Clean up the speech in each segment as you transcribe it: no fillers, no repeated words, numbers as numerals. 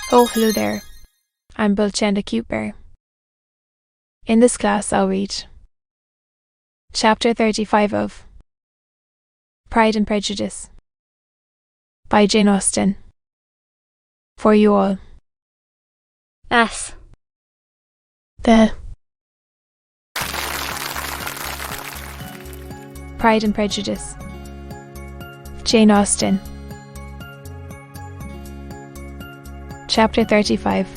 Oh, hello there. I'm Bulchenda Cute Bear. In this class, I'll read Chapter 35 of Pride and Prejudice by Jane Austen. For you all. S. The Pride and Prejudice. Jane Austen. Chapter 35.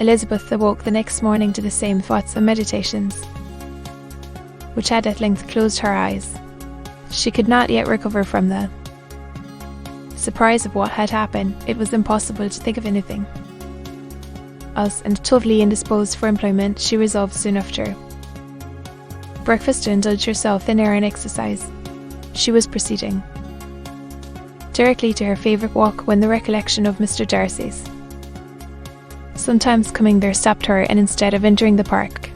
Elizabeth awoke the next morning to the same thoughts and meditations, which had at length closed her eyes. She could not yet recover from the surprise of what had happened. It was impossible to think of anything else, and totally indisposed for employment, she resolved soon after breakfast to indulge herself in air and exercise. She was proceeding directly to her favourite walk when the recollection of Mr. Darcy's sometimes coming there stopped her, and instead of entering the park,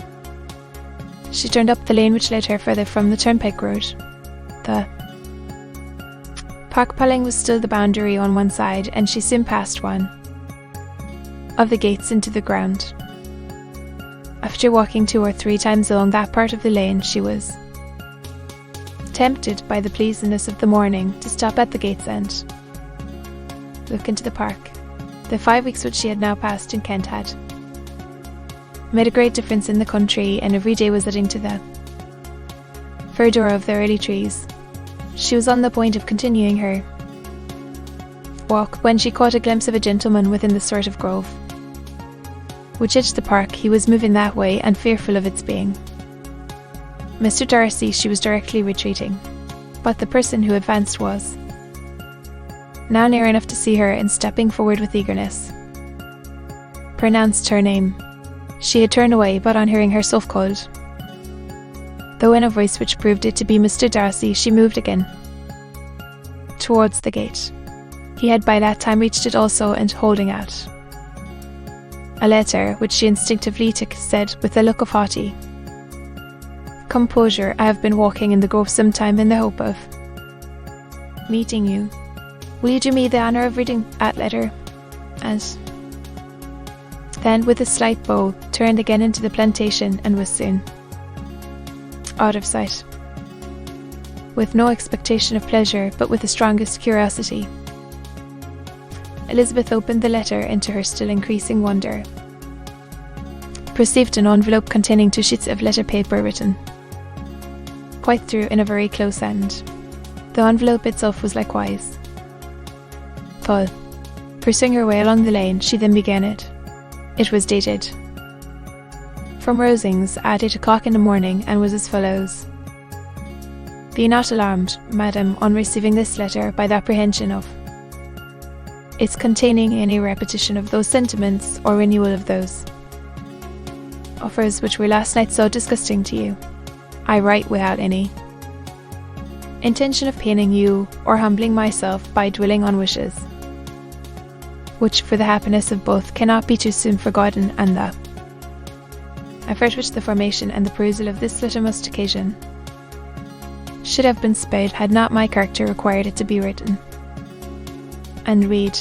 she turned up the lane which led her further from the turnpike road. The park paling was still the boundary on one side, and she soon passed one of the gates into the ground. After walking 2 or 3 times along that part of the lane, she was tempted by the pleasantness of the morning to stop at the gate's end, look into the park. The 5 weeks which she had now passed in Kent had made a great difference in the country, and every day was adding to the verdure of the early trees. She was on the point of continuing her walk when she caught a glimpse of a gentleman within the sort of grove which edged the park. He was moving that way, and fearful of its being Mr. Darcy, she was directly retreating, but the person who advanced was now near enough to see her, and stepping forward with eagerness, pronounced her name. She had turned away, but on hearing herself called, though in a voice which proved it to be Mr. Darcy, she moved again towards the gate. He had by that time reached it also, and holding out a letter, which she instinctively took, said with a look of haughty composure, I have been walking in the grove some time in the hope of meeting you. Will you do me the honour of reading that letter? And then, with a slight bow, turned again into the plantation, and was soon out of sight. With no expectation of pleasure, but with the strongest curiosity, Elizabeth opened the letter, and to her still increasing wonder, perceived an envelope containing 2 sheets of letter paper written quite through in a very close end. The envelope itself was likewise full. Pursuing her way along the lane, she then began it. It was dated from Rosings at 8 o'clock in the morning, and was as follows: Be not alarmed, madam, on receiving this letter by the apprehension of its containing any repetition of those sentiments, or renewal of those offers which were last night so disgusting to you. I write without any intention of paining you, or humbling myself by dwelling on wishes which, for the happiness of both, cannot be too soon forgotten, and the effort which the formation and the perusal of this letter must occasion should have been spared, had not my character required it to be written and read.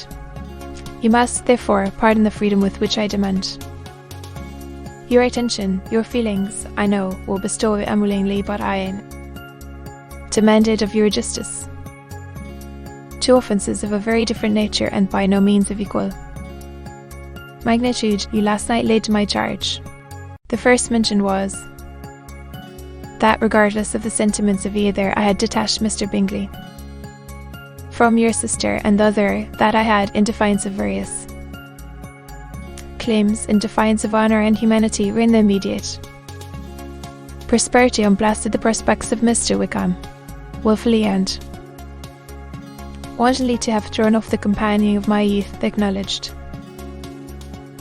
You must, therefore, pardon the freedom with which I demand your attention. Your feelings, I know, will bestow it unwillingly, but I demand it of your justice. 2 offences of a very different nature, and by no means of equal magnitude, you last night laid to my charge. The first mentioned was that, regardless of the sentiments of either, I had detached Mr. Bingley from your sister, and the other, that I had, in defiance of various claims, in defiance of honour and humanity, were in the immediate prosperity, unblasted the prospects of Mr. Wickham, wilfully and wantonly to have thrown off the companion of my youth, the acknowledged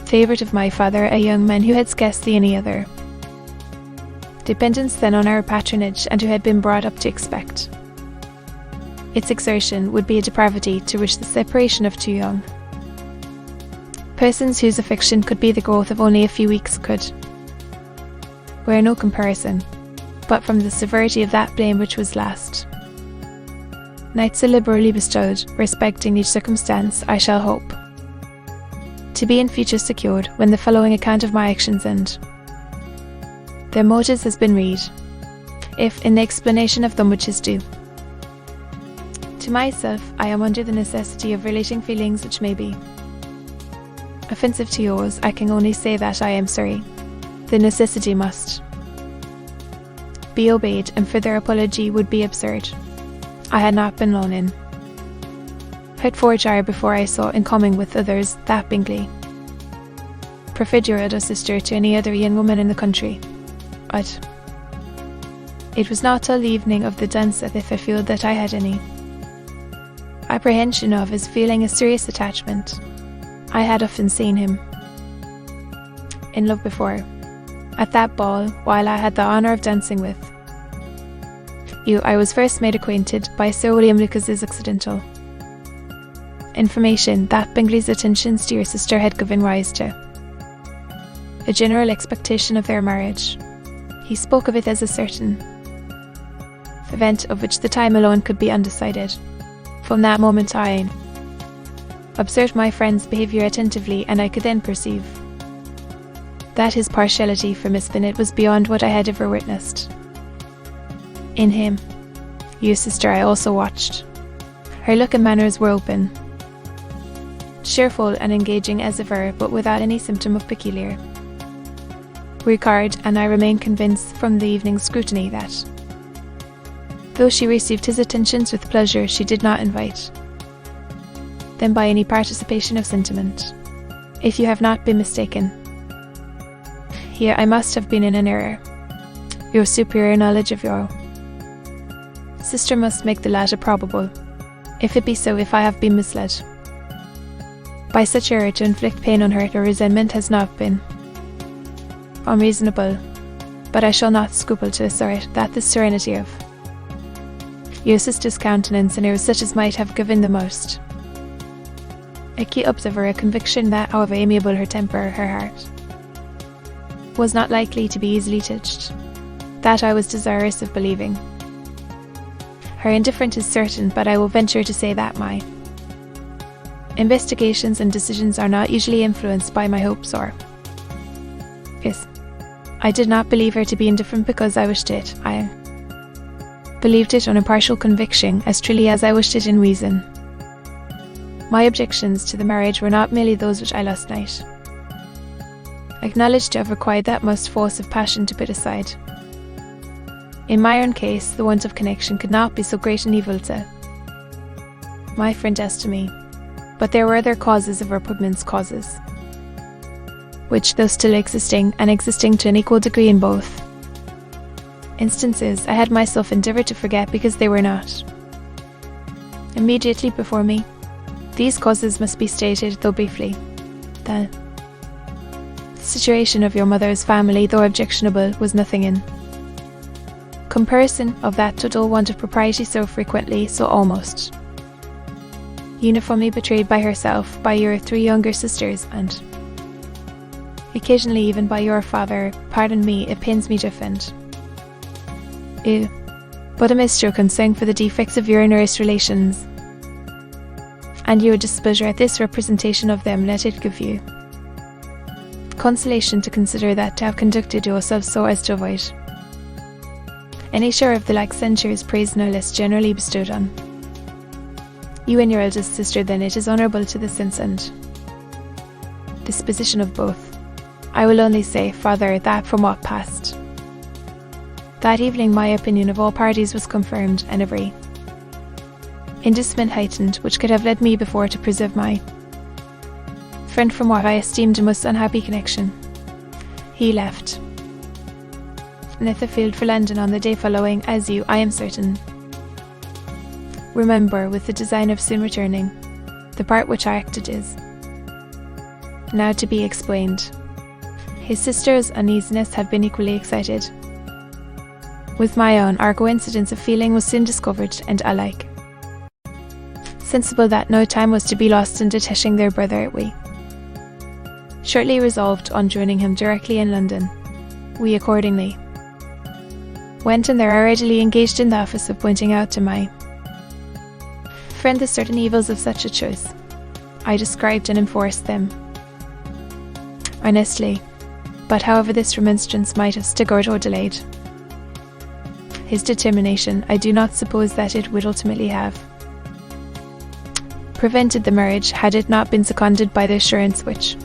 favourite of my father, a young man who had scarcely any other dependence than on our patronage, and who had been brought up to expect its exertion would be a depravity to which the separation of 2 young persons whose affection could be the growth of only a few weeks could wear no comparison, but from the severity of that blame which was last night so liberally bestowed, respecting each circumstance, I shall hope to be in future secured when the following account of my actions end. Their motives has been read, if in the explanation of them which is due. To myself, I am under the necessity of relating feelings which may be offensive to yours. I can only say that I am sorry. The necessity must be obeyed, and further apology would be absurd. I had not been long in Hertfordshire before I saw, in common with others, that Bingley preferred your elder sister to any other young woman in the country. But it was not till the evening of the dance at Netherfield that I had any apprehension of his feeling a serious attachment. I had often seen him in love before. At that ball, while I had the honour of dancing with you, I was first made acquainted by Sir William Lucas's accidental information that Bingley's attentions to your sister had given rise to a general expectation of their marriage. He spoke of it as a certain event of which the time alone could be undecided. From that moment I observed my friend's behaviour attentively, and I could then perceive that his partiality for Miss Bennet was beyond what I had ever witnessed. In him, your sister, I also watched. Her look and manners were open, cheerful and engaging as ever, but without any symptom of peculiar regard, and I remained convinced from the evening's scrutiny that, though she received his attentions with pleasure, she did not invite them by any participation of sentiment. If you have not been mistaken, here I must have been in an error. Your superior knowledge of your sister must make the latter probable. If it be so, if I have been misled by such error to inflict pain on her or resentment has not been unreasonable, but I shall not scruple to assert that the serenity of your sister's countenance, and it was such as might have given the most acute observer a conviction that, however amiable her temper, her heart was not likely to be easily touched. That I was desirous of believing. Her indifference is certain, but I will venture to say that my investigations and decisions are not usually influenced by my hopes or yes. I did not believe her to be indifferent because I wished it. I believed it on a partial conviction, as truly as I wished it in reason. My objections to the marriage were not merely those which I last night acknowledged to have required that most force of passion to put aside. In my own case, the want of connection could not be so great an evil to my friend as to me, but there were other causes of repugnance, causes which, though still existing, and existing to an equal degree in both instances, I had myself endeavoured to forget because they were not immediately before me. These causes must be stated, though briefly. The situation of your mother's family, though objectionable, was nothing in comparison of that total want of propriety so frequently, so almost uniformly betrayed by herself, by your 3 younger sisters, and occasionally even by your father. Pardon me, it pains me to offend you, but amidst your concern for the defects of your nearest relations, and your displeasure at this representation of them, let it give you consolation to consider that to have conducted yourself so as to avoid any share of the like censures, praise no less generally bestowed on you and your eldest sister, then it is honourable to the sense and disposition of both. I will only say, farther, that from what passed that evening, my opinion of all parties was confirmed, and every inducement heightened, which could have led me before to preserve my friend from what I esteemed a most unhappy connection. He left Netherfield for London on the day following, as you, I am certain, remember, with the design of soon returning. The part which I acted is now to be explained. His sister's uneasiness had been equally excited with my own. Our coincidence of feeling was soon discovered, and alike sensible that no time was to be lost in detaching their brother, we shortly resolved on joining him directly in London. We accordingly went, and there I readily engaged in the office of pointing out to my friend the certain evils of such a choice. I described and enforced them earnestly, but however this remonstrance might have staggered or delayed his determination, I do not suppose that it would ultimately have prevented the marriage had it not been seconded by the assurance which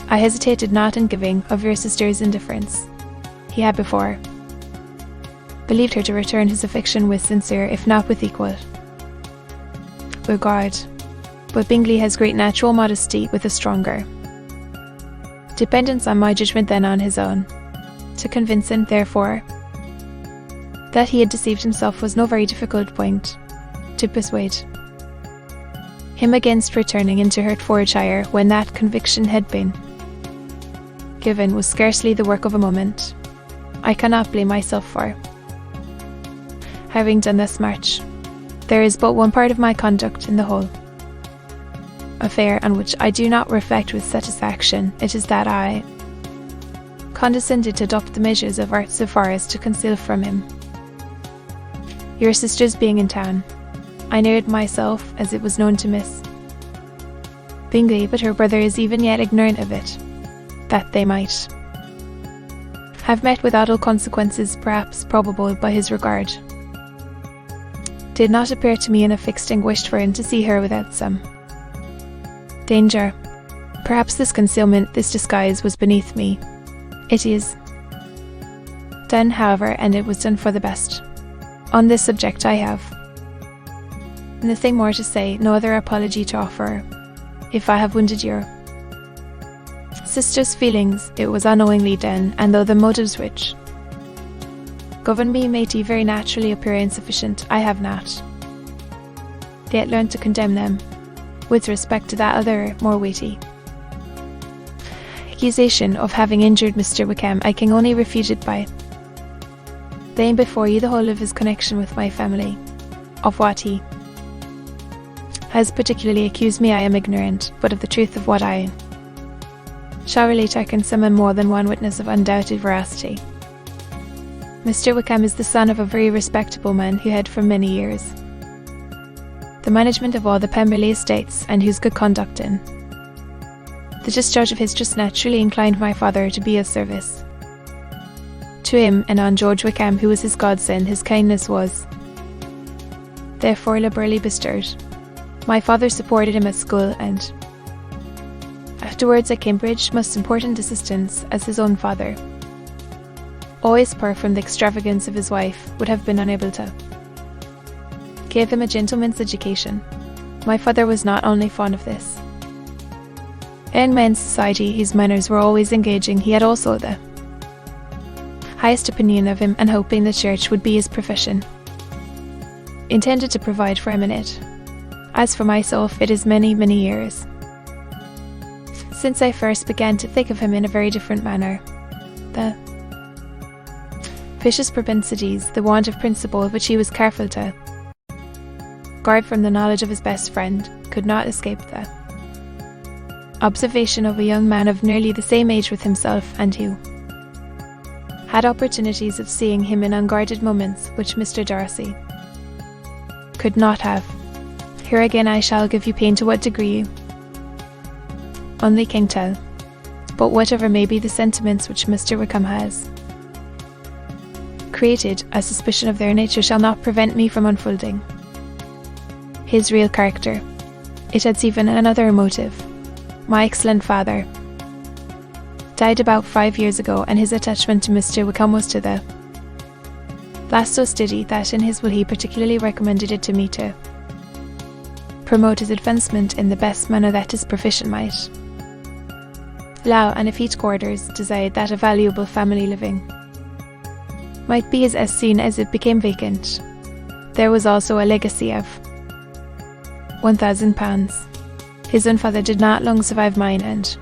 I hesitated not in giving of your sister's indifference. He had before believed her to return his affection with sincere, if not with equal, regard, but Bingley has great natural modesty with a stronger dependence on my judgment than on his own. To convince him, therefore, that he had deceived himself was no very difficult point. To persuade him against returning into Hertfordshire when that conviction had been given was scarcely the work of a moment. I cannot blame myself for having done this much. There is but one part of my conduct in the whole affair on which I do not reflect with satisfaction. It is that I condescended to adopt the measures of art so far as to conceal from him your sister's being in town. I knew it myself, as it was known to Miss Bingley, but her brother is even yet ignorant of it, that they might have met with awful consequences, perhaps probable by his regard, did not appear to me enough extinguished for him to see her without some danger. Perhaps this concealment, this disguise, was beneath me. It is done, however, and it was done for the best. On this subject I have nothing more to say, no other apology to offer. If I have wounded your sister's feelings, it was unknowingly done, and though the motives which govern me may very naturally appear insufficient, I have not yet learned to condemn them. With respect to that other, more weighty accusation of having injured Mr. Wickham, I can only refute it by laying before you the whole of his connection with my family. Of what he has particularly accused me I am ignorant, but of the truth of what I shall relate I can summon more than one witness of undoubted veracity. Mr. Wickham is the son of a very respectable man who had for many years the management of all the Pemberley estates, and whose good conduct in the discharge of his just naturally inclined my father to be of service to him, and on George Wickham, who was his godson, his kindness was therefore liberally bestowed. My father supported him at school, and afterwards at Cambridge, most important assistance, as his own father, always poor from the extravagance of his wife, would have been unable to give him a gentleman's education. My father was not only fond of this in men's society, his manners were always engaging, he had also the highest opinion of him, and hoping the church would be his profession, intended to provide for him in it. As for myself, it is many, many years since I first began to think of him in a very different manner. The vicious propensities, the want of principle, which he was careful to guard from the knowledge of his best friend, could not escape the observation of a young man of nearly the same age with himself, and who had opportunities of seeing him in unguarded moments which Mr. Darcy could not have. Here again I shall give you pain, to what degree you only can tell, but whatever may be the sentiments which Mr. Wickham has created, a suspicion of their nature shall not prevent me from unfolding his real character. It has even another motive. My excellent father died about 5 years ago, and his attachment to Mr. Wickham was to the last so steady that in his will he particularly recommended it to me to promote his advancement in the best manner that his profession might allow, and if each quarters desired that a valuable family living might be as soon as it became vacant. There was also a legacy of £1,000. His own father did not long survive mine, and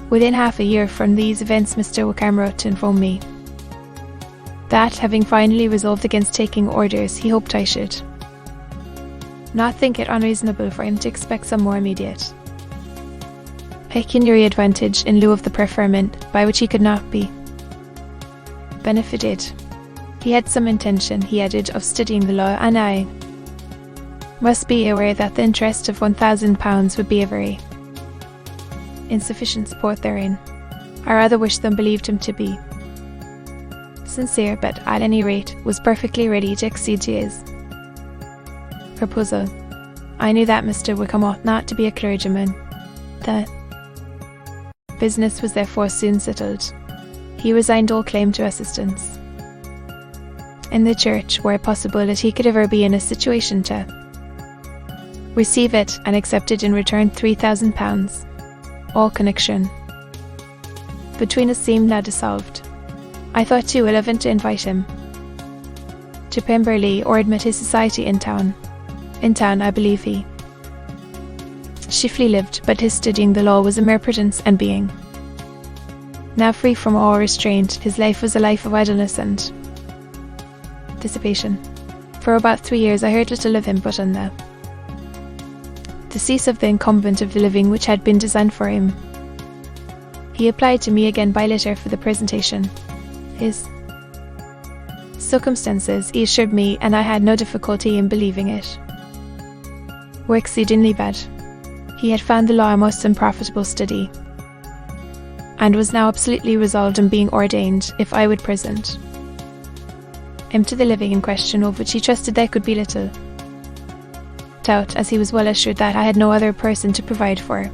within half a year from these events Mr. Wickham wrote to inform me that, having finally resolved against taking orders, he hoped I should not think it unreasonable for him to expect some more immediate pecuniary advantage in lieu of the preferment, by which he could not be benefited. He had some intention, he added, of studying the law, and I must be aware that the interest of £1,000 would be a very insufficient support therein. I rather wished than believed him to be sincere, but at any rate was perfectly ready to accede to his proposal. I knew that Mr. Wickham ought not to be a clergyman. The business was therefore soon settled. He resigned all claim to assistance in the church, were it possible that he could ever be in a situation to receive it, and accepted in return £3,000. All connection between us seemed now dissolved. I thought too relevant to invite him to Pemberley, or admit his society in town. In town, I believe he chiefly lived, but his studying the law was a mere pretence, and being now free from all restraint, his life was a life of idleness and dissipation. For about 3 years I heard little of him, but on the decease of the incumbent of the living which had been designed for him, he applied to me again by letter for the presentation. His circumstances, he assured me, and I had no difficulty in believing it, were exceedingly bad. He had found the law a most unprofitable study, and was now absolutely resolved on being ordained if I would present him to the living in question, of which he trusted there could be little doubt, as he was well assured that I had no other person to provide for,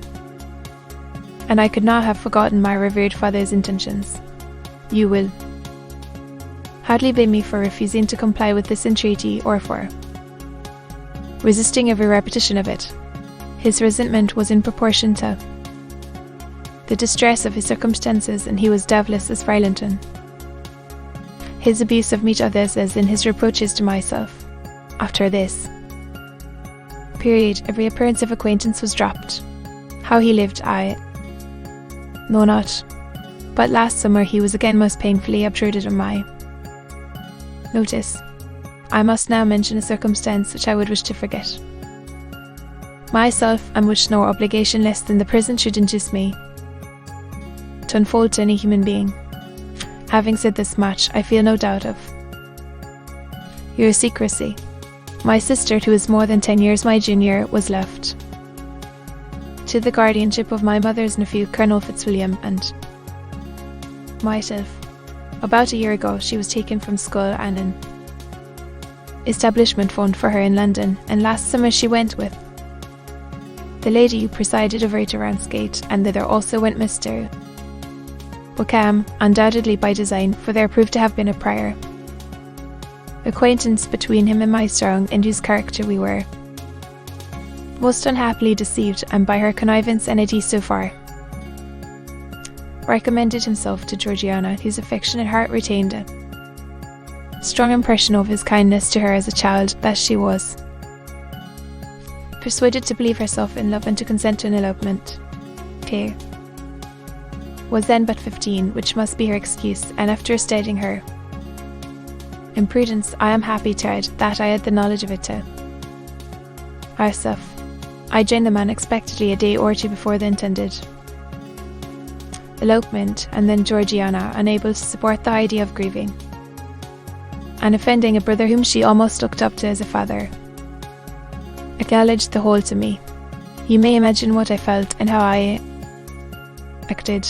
and I could not have forgotten my revered father's intentions. You will hardly blame me for refusing to comply with this entreaty, or for resisting every repetition of it. His resentment was in proportion to the distress of his circumstances, and he was doubtless as violent in his abuse of me to others as in his reproaches to myself. After this period, every appearance of acquaintance was dropped. How he lived, I know not, but last summer he was again most painfully obtruded on my notice. I must now mention a circumstance which I would wish to forget myself, and which no obligation less than the present should induce me to unfold to any human being. Having said this much, I feel no doubt of your secrecy. My sister, who is more than 10 years my junior, was left to the guardianship of my mother's nephew, Colonel Fitzwilliam, and myself. About a year ago she was taken from school, and an establishment found for her in London, and last summer she went with the lady who presided over it to Ramsgate, and thither also went Mr. Wickham, undoubtedly by design, for there proved to have been a prior acquaintance between him and my strong, in whose character we were most unhappily deceived, and by her connivance and indeed so far recommended himself to Georgiana, whose affectionate heart retained a strong impression of his kindness to her as a child, that she was persuaded to believe herself in love and to consent to an elopement. Claire was then but 15, which must be her excuse, and after stating her imprudence, I am happy to add that I had the knowledge of it too. Myself, I joined them unexpectedly a day or two before the intended elopement, and then Georgiana, unable to support the idea of grieving and offending a brother whom she almost looked up to as a father, acknowledged the whole to me. You may imagine what I felt, and how I acted.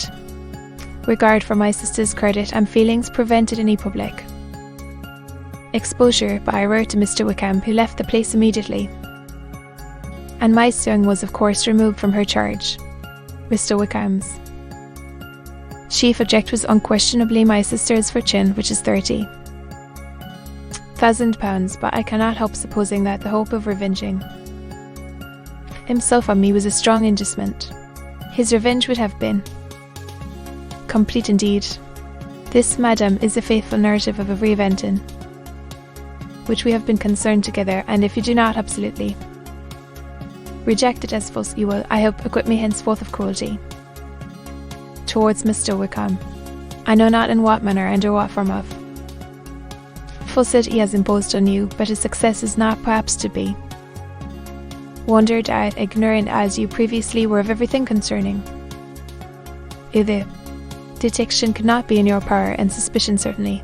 Regard for my sister's credit and feelings prevented any public exposure, but I wrote to Mr. Wickham, who left the place immediately, and my son was of course removed from her charge. Mr. Wickham's chief object was unquestionably my sister's fortune, which is £30,000, but I cannot help supposing that the hope of revenging himself on me was a strong inducement. His revenge would have been complete indeed. This, madam, is a faithful narrative of every event in which we have been concerned together, and if you do not absolutely reject it as false, you will, I hope, acquit me henceforth of cruelty towards Mr. Wickham. I know not in what manner, under what form of falsehood he has imposed on you, but his success is not perhaps to be wondered at, ignorant as you previously were of everything concerning you. The detection could not be in your power, and suspicion certainly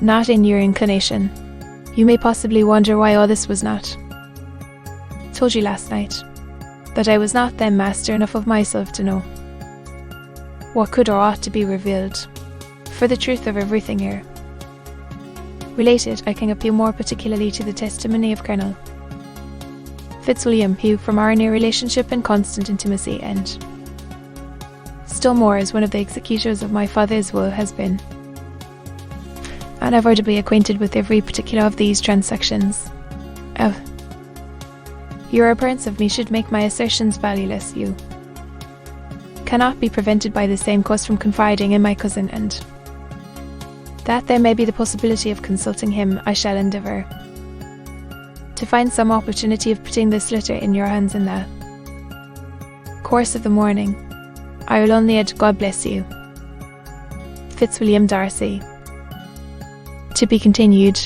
not in your inclination. You may possibly wonder why all this was not told you last night. that I was not then master enough of myself to know what could or ought to be revealed, for the truth of everything here related, I can appeal more particularly to the testimony of Colonel Fitzwilliam, who, from our near relationship and constant intimacy, and still more as one of the executors of my father's will, has been unavoidably acquainted with every particular of these transactions. Your abhorrence of me should make my assertions valueless. You cannot be prevented by the same cause from confiding in my cousin, and that there may be the possibility of consulting him, I shall endeavour to find some opportunity of putting this letter in your hands in the course of the morning. I will only add, God bless you, Fitzwilliam Darcy. To be continued.